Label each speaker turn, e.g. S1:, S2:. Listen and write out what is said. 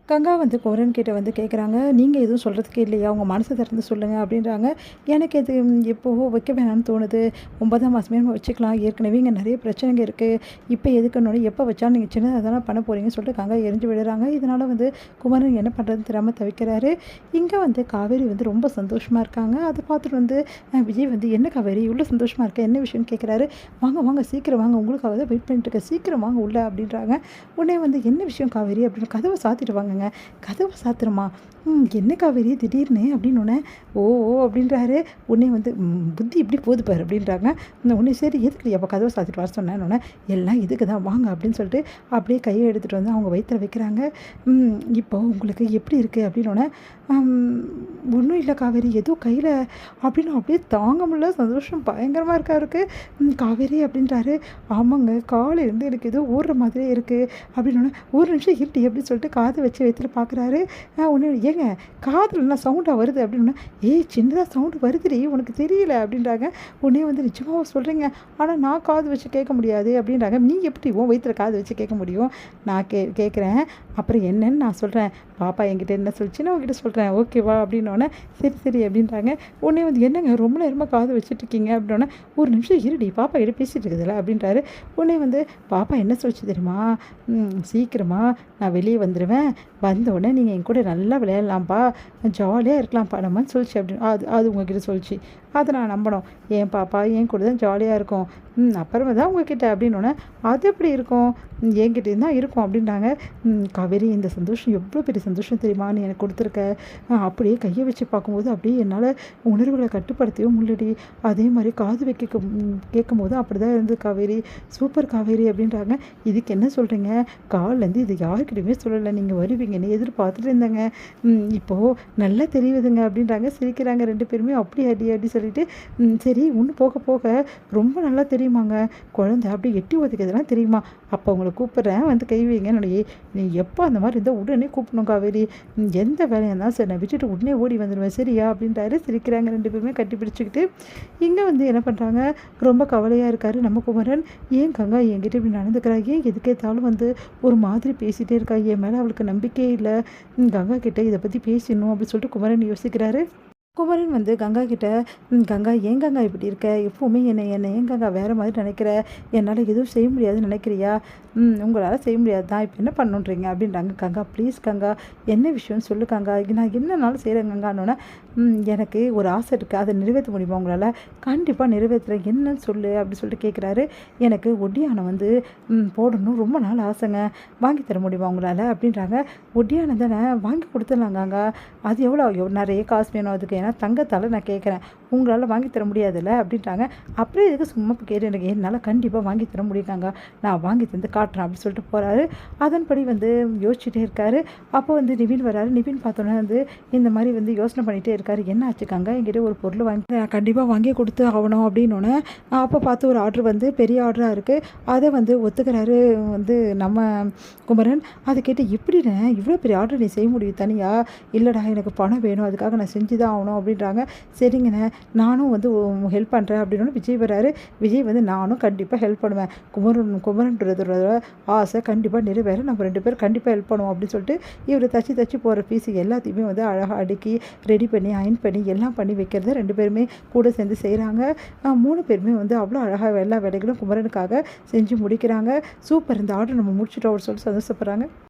S1: கங்கா வந்து குமரன் கிட்ட வந்து கேட்குறாங்க, நீங்கள் எதுவும் சொல்கிறதுக்கே இல்லையா? உங்கள் மனசை திறந்து சொல்லுங்கள் அப்படின்றாங்க. எனக்கு இது எப்போவோ வைக்க வேணாம்னு தோணுது. 9ஆம் மாதமே நம்ம வச்சுக்கலாம். ஏற்கனவே இங்கே நிறைய பிரச்சனைங்க இருக்குது. இப்போ எதுக்குன்னோட எப்போ வச்சாலும் நீங்கள் சின்னதாக தானே பண்ண போகிறீங்கன்னு சொல்லிட்டு கங்கா எரிஞ்சு விடுறாங்க. இதனால் வந்து குமரன் என்ன பண்ணுறதுன்னு தெரியாமல் தவிக்கிறாரு. இங்கே வந்து காவேரி வந்து ரொம்ப சந்தோஷமாக இருக்காங்க. அதை பார்த்துட்டு வந்து விஜய் வந்து என்ன காவேரி இவ்வளோ சந்தோஷமாக இருக்க, என்ன விஷயம்னு கேட்குறாரு. வாங்க வாங்க சீக்கிரம் வாங்க, உங்களுக்காக தான் வெயிட் பண்ணிட்டு இருக்கேன், சீக்கிரம் வாங்க உள்ள அப்படின்றாங்க. உடனே வந்து என்ன விஷயம் காவேரி அப்படின்னு கதவை சாத்திட்டு வாங்க. கதவை சாத்துறமா? என்ன காவேரி திடீர்னு அப்படின்னு உடனே ஓ ஓ அப்படின்றாரு. உடனே வந்து புத்தி இப்படி போகுது பாரு அப்படின்றாங்க. உடனே சரி எதுக்கு அப்போ கதவை சாத்திட்டு வர சொன்னேன்னு எல்லாம் இதுக்கு தான் வாங்க அப்படின்னு சொல்லிட்டு அப்படியே கையை எடுத்துகிட்டு வந்து அவங்க வயிற்றில் வைக்கிறாங்க. இப்போ உங்களுக்கு எப்படி இருக்குது அப்படின்னு ஒன்றும் இல்லை காவேரி ஏதோ கையில் அப்படின்னு அப்படியே தாங்க முடியல, சந்தோஷம் பயங்கரமாக இருக்கா இருக்குது காவேரி அப்படின்றாரு. ஆமாங்க காலையிலேருந்து எனக்கு ஏதோ ஓடுற மாதிரியே இருக்குது அப்படின்னு ஒரு நிமிஷம் இருட்டி அப்படின்னு சொல்லிட்டு காதை வச்சு வயிற்றுல பார்க்குறாரு. ஒன்று ஏங்க காதுலலாம் சவுண்டாக வருது அப்படின்னு ஏய் சின்னதாக சவுண்டு வருதுடி உனக்கு தெரியல அப்படின்றாங்க. உடனே வந்து நிச்சயமாக சொல்கிறீங்க, ஆனால் நான் காது வச்சு கேட்க முடியாது அப்படின்றாங்க. நீ எப்படி உன் வயிற்றில் காது வச்சு கேட்க முடியும்? நான் கேட்குறேன் அப்புறம் என்னன்னு நான் சொல்கிறேன். பாப்பா என்கிட்ட என்ன சொல்லிச்சு நான் உங்ககிட்ட சொல்கிறேன் ஓகேவா அப்படின்னோடனே சரி சரி அப்படின்றாங்க. உடனே வந்து என்னங்க ரொம்ப நேரமாக காது வச்சுட்ருக்கீங்க அப்படின்னோடனே ஒரு நிமிஷம் இருடி பாப்பா கிட்ட பேசிகிட்டு இருக்குதுல்ல அப்படின்றாரு. உடனே வந்து பாப்பா என்ன சொல்லிச்சு தெரியுமா, சீக்கிரமாக நான் வெளியே வந்துடுவேன், வந்தோடனே நீங்கள் என் கூட நல்லா விளையாடலாம்ப்பா, ஜாலியாக இருக்கலாம்ப்பா நம்மன்னு சொல்லிச்சு அப்படின்னு அது உங்ககிட்ட சொல்லிச்சு. அதை நான் நம்பணும். ஏன் பாப்பா என் கூட தான் ஜாலியாக இருக்கும், அப்புறமா தான் உங்ககிட்ட அப்படின்னோடனே அது எப்படி இருக்கும், என்கிட்ட தான் இருக்கும் அப்படின்றாங்க. காவேரி இந்த சந்தோஷம் எவ்வளோ பெரிய சந்தோஷம் தெரியுமா நீ எனக்கு கொடுத்துருக்க. அப்படியே கையை வச்சு பார்க்கும்போது அப்படியே என்னால் உணர்வுகளை கட்டுப்படுத்தவே முள்ளடி. அதே மாதிரி காது வைக்க கேட்கும்போது அப்படி தான் இருந்தது காவேரி, சூப்பர் காவேரி அப்படின்றாங்க. இதுக்கு என்ன சொல்கிறீங்க? கால்லேருந்து இது யாருக்கிட்டையுமே சொல்லலை, நீங்கள் வருவீங்கன்னு எதிர்பார்த்துட்டு இருந்தேங்க, இப்போது நல்லா தெரியுதுங்க அப்படின்றாங்க. சிரிக்கிறாங்க ரெண்டு பேருமே. அப்படி அடி அடி சொல்லிட்டு சரி இன்னும் போக போக ரொம்ப நல்லா தெரியுமாங்க, குழந்தை அப்படி எட்டி ஒதுக்கிறதுலாம் தெரியுமா, அப்போ உங்களை கூப்பிட்றேன் வந்து கை வைங்க என்னுடைய, நீ எப்போ அந்த மாதிரி இருந்தால் உடனே கூப்பிடணும் காவேரி, எந்த வேலையாக இருந்தாலும் சரி நான் விட்டுட்டு உடனே ஓடி வந்துடுவேன் சரியா அப்படின்றாரு. சிரிக்கிறாங்க ரெண்டு பேருமே கட்டி பிடிச்சிக்கிட்டு. இங்கே வந்து என்ன பண்ணுறாங்க, ரொம்ப கவலையாக இருக்கார் நம்ம குமரன். ஏன் கங்கா என்கிட்ட இப்படி நடந்துக்கிறா, ஏன் எதுக்கேற்றாலும் வந்து ஒரு மாதிரி பேசிகிட்டே இருக்கா, என் மேலே அவளுக்கு நம்பிக்கையே இல்லை, கங்கா கிட்டே இதை பற்றி பேசணும் அப்படின்னு சொல்லிட்டு குமரன் யோசிக்கிறாரு. குமரன் வந்து கங்கா கிட்ட கங்கா ஏன் கங்கா இப்படி இருக்க, எப்போவுமே என்னை ஏன் கங்கா வேறு மாதிரி நினைக்கிற, என்னால் எதுவும் செய்ய முடியாதுன்னு நினைக்கிறியா, உங்களால் செய்ய முடியாது தான், இப்போ என்ன பண்ணுன்றீங்க அப்படின்றாங்க. கங்கா ப்ளீஸ் கங்கா என்ன விஷயம்னு சொல்லு கங்கா, நான் என்னன்னாலும் செய்கிறேன் கங்கானோன்னே எனக்கு ஒரு ஆசை இருக்குது, அதை நிறைவேற்ற முடியுமா உங்களால், கண்டிப்பாக நிறைவேற்றுறேன் என்னன்னு சொல்லு அப்படின்னு சொல்லிட்டு கேட்குறாரு. எனக்கு ஒட்டியானம் வந்து போடணும் ரொம்ப நாள் ஆசைங்க, வாங்கி தர முடியுமா உங்களால் அப்படின்றாங்க. ஒட்டியானம் தானே வாங்கி கொடுத்துடலாங்க கங்கா, அது எவ்வளோ நிறைய காசு வேணும் அதுக்கு, தங்கத்தால் நான் கேட்குறேன், உங்களால் வாங்கி தர முடியாதுல்ல அப்படின்ட்டாங்க. அப்புறம் எதுக்கு சும்மா கேட்டு எனக்கு என்னால் கண்டிப்பாக வாங்கி தர முடியுங்க, நான் வாங்கி தந்து காட்டுறேன் அப்படின்னு சொல்லிட்டு போகிறாரு. அதன்படி வந்து யோசிச்சுட்டே இருக்காரு. அப்போ வந்து நிவின் வராரு. நிவின் பார்த்தோன்னே வந்து இந்த மாதிரி வந்து யோசனை பண்ணிகிட்டே இருக்காரு. என்ன ஆச்சுக்காங்க, என்கிட்ட ஒரு பொருள் வாங்கி கண்டிப்பாக வாங்கி கொடுத்து ஆகணும் அப்படின்னோடனே அப்போ பார்த்து ஒரு ஆர்டர் வந்து பெரிய ஆர்டராக இருக்குது, அதை வந்து ஒத்துக்கிறாரு வந்து நம்ம குமரன். அதை கேட்டு எப்படின்னு இவ்வளோ பெரிய ஆர்டர் நீ செய்ய முடியும் தனியாக, இல்லைடா எனக்கு பணம் வேணும் அதுக்காக நான் செஞ்சு தான் ஆகணும் அப்படின்றாங்க. சரிங்கண்ணே நானும் வந்து ஹெல்ப் பண்ணுறேன் அப்படின்னு விஜய் வராரு. விஜய் வந்து நானும் கண்டிப்பாக ஹெல்ப் பண்ணுவேன், குமரன்றதோட ஆசை கண்டிப்பாக நிறைவேற, நம்ம ரெண்டு பேரும் கண்டிப்பாக ஹெல்ப் பண்ணுவோம் அப்படின்னு சொல்லிட்டு இவர் தச்சு போகிற பீஸு எல்லாத்தையுமே வந்து அழகாக அடுக்கி ரெடி பண்ணி அயன் பண்ணி எல்லாம் பண்ணி வைக்கிறத ரெண்டு பேருமே கூட சேர்ந்து செய்கிறாங்க. 3 பேருமே வந்து அவ்வளோ அழகாக எல்லா வேலைகளும் குமரனுக்காக செஞ்சு முடிக்கிறாங்க. சூப்பர் இந்த ஆர்டர் நம்ம முடிச்சிட்டோம் அப்படின்னு சொல்லிட்டு சந்தோஷப்படுறாங்க.